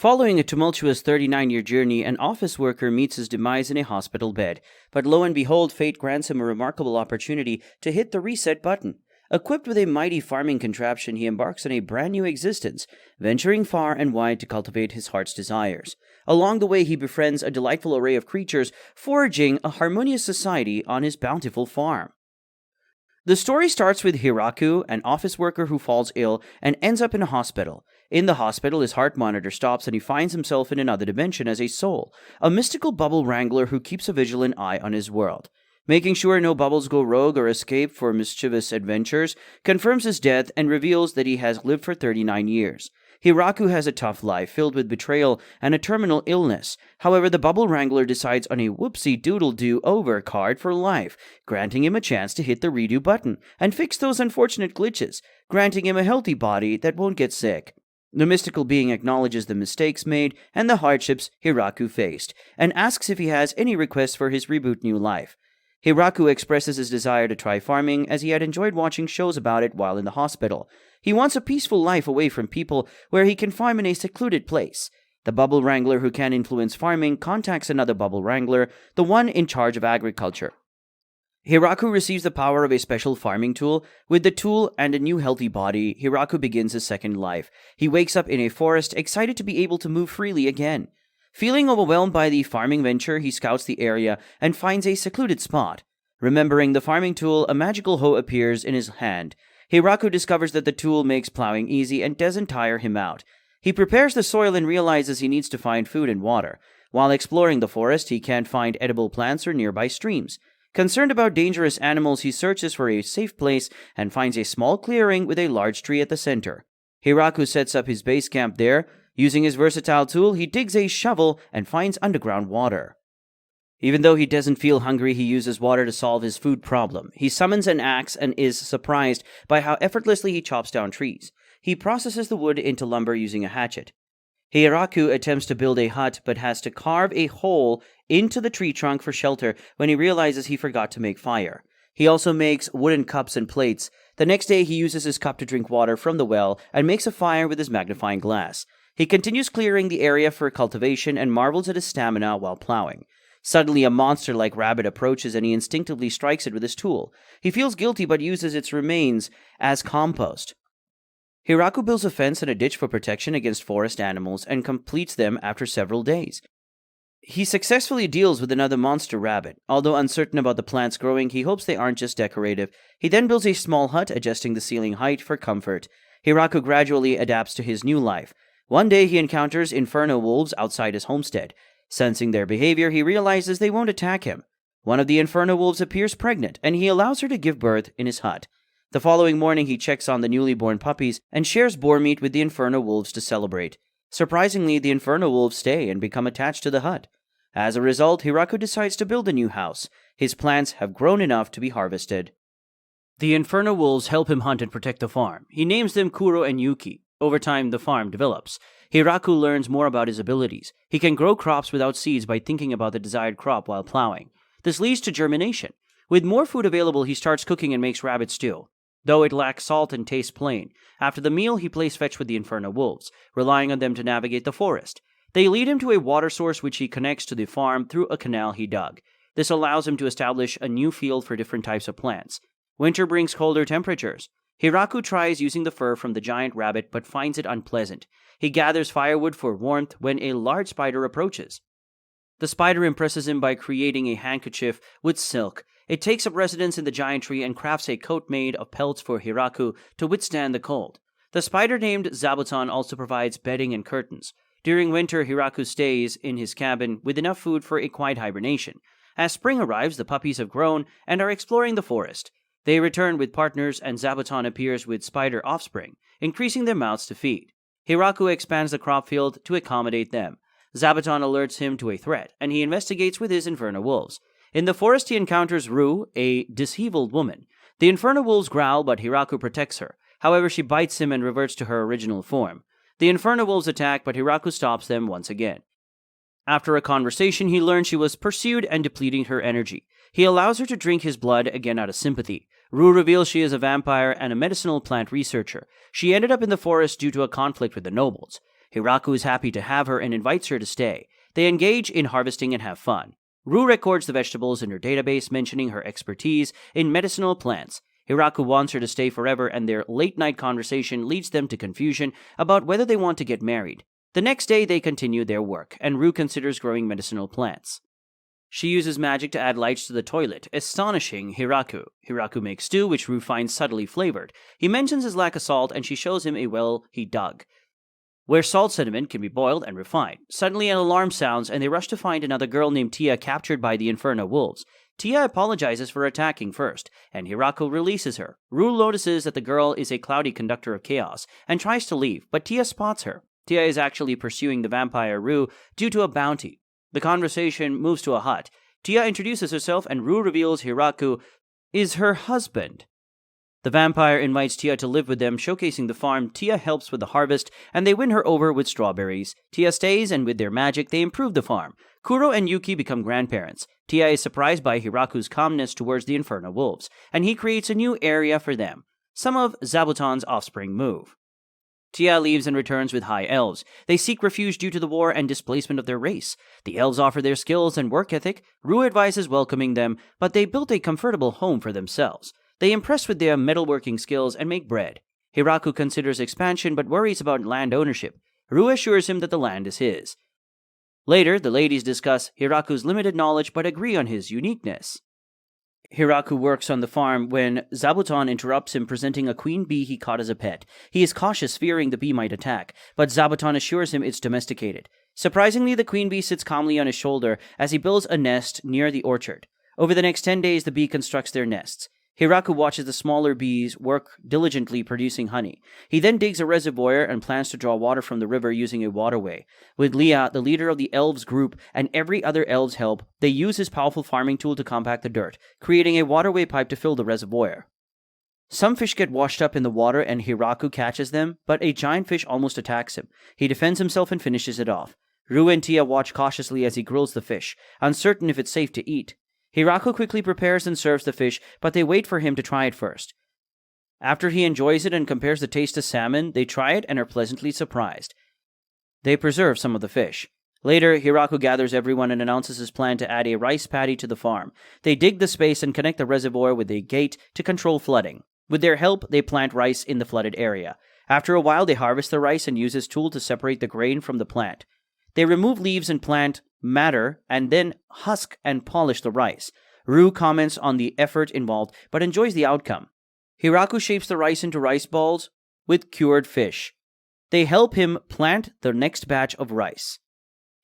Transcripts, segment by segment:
Following a tumultuous 39-year journey, an office worker meets his demise in a hospital bed. But lo and behold, fate grants him a remarkable opportunity to hit the reset button. Equipped with a mighty farming contraption, he embarks on a brand new existence, venturing far and wide to cultivate his heart's desires. Along the way, he befriends a delightful array of creatures, forging a harmonious society on his bountiful farm. The story starts with Hiraku, an office worker who falls ill and ends up in a hospital. In the hospital, his heart monitor stops and he finds himself in another dimension as a soul, a mystical bubble wrangler who keeps a vigilant eye on his world. Making sure no bubbles go rogue or escape for mischievous adventures, confirms his death and reveals that he has lived for 39 years. Hiraku has a tough life filled with betrayal and a terminal illness. However, the Bubble Wrangler decides on a whoopsie-doodle-do-over card for life, granting him a chance to hit the redo button and fix those unfortunate glitches, granting him a healthy body that won't get sick. The mystical being acknowledges the mistakes made and the hardships Hiraku faced, and asks if he has any requests for his reboot new life. Hiraku expresses his desire to try farming as he had enjoyed watching shows about it while in the hospital. He wants a peaceful life away from people where he can farm in a secluded place. The Bubble Wrangler who can influence farming contacts another Bubble Wrangler, the one in charge of agriculture. Hiraku receives the power of a special farming tool. With the tool and a new healthy body, Hiraku begins his second life. He wakes up in a forest, excited to be able to move freely again. Feeling overwhelmed by the farming venture, he scouts the area and finds a secluded spot. Remembering the farming tool, a magical hoe appears in his hand. Hiraku discovers that the tool makes plowing easy and doesn't tire him out. He prepares the soil and realizes he needs to find food and water. While exploring the forest, he can't find edible plants or nearby streams. Concerned about dangerous animals, he searches for a safe place and finds a small clearing with a large tree at the center. Hiraku sets up his base camp there. Using his versatile tool, he digs a shovel and finds underground water. Even though he doesn't feel hungry, he uses water to solve his food problem. He summons an axe and is surprised by how effortlessly he chops down trees. He processes the wood into lumber using a hatchet. Hiraku attempts to build a hut but has to carve a hole into the tree trunk for shelter when he realizes he forgot to make fire. He also makes wooden cups and plates. The next day, he uses his cup to drink water from the well and makes a fire with his magnifying glass. He continues clearing the area for cultivation and marvels at his stamina while plowing. Suddenly, a monster-like rabbit approaches and he instinctively strikes it with his tool. He feels guilty but uses its remains as compost. Hiraku builds a fence and a ditch for protection against forest animals and completes them after several days. He successfully deals with another monster rabbit. Although uncertain about the plants growing, he hopes they aren't just decorative. He then builds a small hut, adjusting the ceiling height for comfort. Hiraku gradually adapts to his new life. One day, he encounters inferno wolves outside his homestead. Sensing their behavior, he realizes they won't attack him. One of the inferno wolves appears pregnant, and he allows her to give birth in his hut. The following morning, he checks on the newly born puppies and shares boar meat with the inferno wolves to celebrate. Surprisingly, the inferno wolves stay and become attached to the hut. As a result, Hiraku decides to build a new house. His plants have grown enough to be harvested. The inferno wolves help him hunt and protect the farm. He names them Kuro and Yuki. Over time, the farm develops. Hiraku learns more about his abilities. He can grow crops without seeds by thinking about the desired crop while plowing. This leads to germination. With more food available, he starts cooking and makes rabbit stew. Though it lacks salt and tastes plain, after the meal he plays fetch with the inferno wolves, relying on them to navigate the forest. They lead him to a water source which he connects to the farm through a canal he dug. This allows him to establish a new field for different types of plants. Winter brings colder temperatures. Hiraku tries using the fur from the giant rabbit but finds it unpleasant. He gathers firewood for warmth when a large spider approaches. The spider impresses him by creating a handkerchief with silk. It takes up residence in the giant tree and crafts a coat made of pelts for Hiraku to withstand the cold. The spider named Zabuton also provides bedding and curtains. During winter, Hiraku stays in his cabin with enough food for a quiet hibernation. As spring arrives, the puppies have grown and are exploring the forest. They return with partners and Zabuton appears with spider offspring, increasing their mouths to feed. Hiraku expands the crop field to accommodate them. Zabuton alerts him to a threat, and he investigates with his inferno wolves. In the forest, he encounters Rue, a disheveled woman. The inferno wolves growl, but Hiraku protects her. However, she bites him and reverts to her original form. The inferno wolves attack, but Hiraku stops them once again. After a conversation, he learns she was pursued and depleting her energy. He allows her to drink his blood, again out of sympathy. Rue reveals she is a vampire and a medicinal plant researcher. She ended up in the forest due to a conflict with the nobles. Hiraku is happy to have her and invites her to stay. They engage in harvesting and have fun. Rue records the vegetables in her database, mentioning her expertise in medicinal plants. Hiraku wants her to stay forever, and their late-night conversation leads them to confusion about whether they want to get married. The next day, they continue their work, and Rue considers growing medicinal plants. She uses magic to add lights to the toilet, astonishing Hiraku. Hiraku makes stew, which Rue finds subtly flavored. He mentions his lack of salt, and she shows him a well he dug, where salt sediment can be boiled and refined. Suddenly an alarm sounds, and they rush to find another girl named Tia captured by the Inferno wolves. Tia apologizes for attacking first, and Hiraku releases her. Rue notices that the girl is a cloudy conductor of chaos, and tries to leave, but Tia spots her. Tia is actually pursuing the vampire Rue due to a bounty. The conversation moves to a hut. Tia introduces herself, and Rue reveals Hiraku is her husband. The vampire invites Tia to live with them, showcasing the farm. Tia helps with the harvest, and they win her over with strawberries. Tia stays, and with their magic, they improve the farm. Kuro and Yuki become grandparents. Tia is surprised by Hiraku's calmness towards the Inferno wolves, and he creates a new area for them. Some of Zabuton's offspring move. Tia leaves and returns with high elves. They seek refuge due to the war and displacement of their race. The elves offer their skills and work ethic. Rue advises welcoming them, but they built a comfortable home for themselves. They impress with their metalworking skills and make bread. Hiraku considers expansion but worries about land ownership. Rue assures him that the land is his. Later, the ladies discuss Hiraku's limited knowledge but agree on his uniqueness. Hiraku works on the farm when Zabuton interrupts him, presenting a queen bee he caught as a pet. He is cautious, fearing the bee might attack, but Zabuton assures him it's domesticated. Surprisingly, the queen bee sits calmly on his shoulder as he builds a nest near the orchard. Over the next 10 days, the bee constructs their nests. Hiraku watches the smaller bees work diligently producing honey. He then digs a reservoir and plans to draw water from the river using a waterway. With Leah, the leader of the elves group, and every other elf's help, they use his powerful farming tool to compact the dirt, creating a waterway pipe to fill the reservoir. Some fish get washed up in the water and Hiraku catches them, but a giant fish almost attacks him. He defends himself and finishes it off. Rue and Tia watch cautiously as he grills the fish, uncertain if it's safe to eat. Hiraku quickly prepares and serves the fish, but they wait for him to try it first. After he enjoys it and compares the taste to salmon, they try it and are pleasantly surprised. They preserve some of the fish. Later, Hiraku gathers everyone and announces his plan to add a rice paddy to the farm. They dig the space and connect the reservoir with a gate to control flooding. With their help, they plant rice in the flooded area. After a while, they harvest the rice and use his tool to separate the grain from the plant. They remove leaves and plant matter and then husk and polish the rice. Rue comments on the effort involved but enjoys the outcome. Hiraku shapes the rice into rice balls with cured fish. They help him plant the next batch of rice.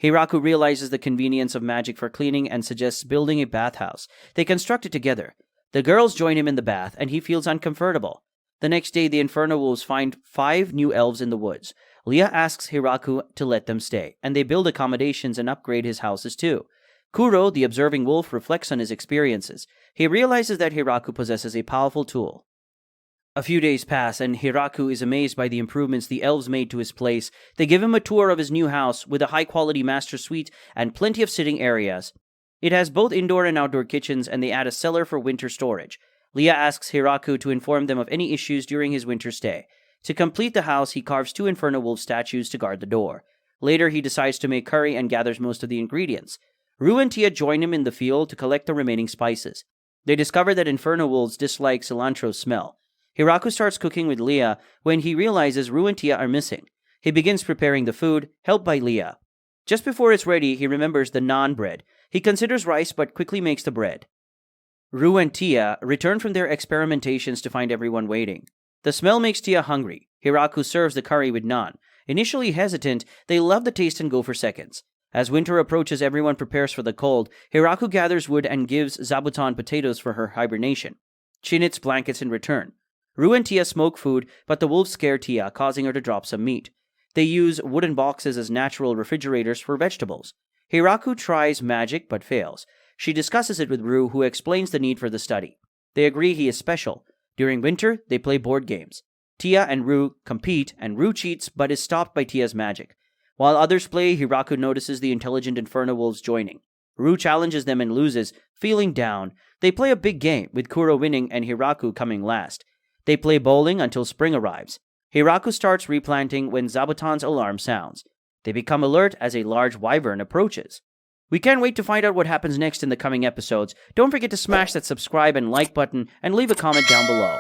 Hiraku realizes the convenience of magic for cleaning and suggests building a bathhouse. They construct it together. The girls join him in the bath and he feels uncomfortable. The next day, the Inferno wolves find 5 new elves in the woods. Leah asks Hiraku to let them stay, and they build accommodations and upgrade his houses too. Kuro, the observing wolf, reflects on his experiences. He realizes that Hiraku possesses a powerful tool. A few days pass, and Hiraku is amazed by the improvements the elves made to his place. They give him a tour of his new house with a high-quality master suite and plenty of sitting areas. It has both indoor and outdoor kitchens, and they add a cellar for winter storage. Leah asks Hiraku to inform them of any issues during his winter stay. To complete the house, he carves 2 Inferno Wolf statues to guard the door. Later, he decides to make curry and gathers most of the ingredients. Rue and Tia join him in the field to collect the remaining spices. They discover that Inferno Wolves dislike cilantro's smell. Hiraku starts cooking with Leah when he realizes Rue and Tia are missing. He begins preparing the food, helped by Leah. Just before it's ready, he remembers the naan bread. He considers rice but quickly makes the bread. Rue and Tia return from their experimentations to find everyone waiting. The smell makes Tia hungry. Hiraku serves the curry with naan. Initially hesitant, they love the taste and go for seconds. As winter approaches, everyone prepares for the cold. Hiraku gathers wood and gives Zabuton potatoes for her hibernation. She knits blankets in return. Rue and Tia smoke food, but the wolves scare Tia, causing her to drop some meat. They use wooden boxes as natural refrigerators for vegetables. Hiraku tries magic but fails. She discusses it with Rue, who explains the need for the study. They agree he is special. During winter, they play board games. Tia and Rue compete, and Rue cheats but is stopped by Tia's magic. While others play, Hiraku notices the intelligent Inferno Wolves joining. Rue challenges them and loses, feeling down. They play a big game, with Kuro winning and Hiraku coming last. They play bowling until spring arrives. Hiraku starts replanting when Zabuton's alarm sounds. They become alert as a large wyvern approaches. We can't wait to find out what happens next in the coming episodes. Don't forget to smash that subscribe and like button and leave a comment down below.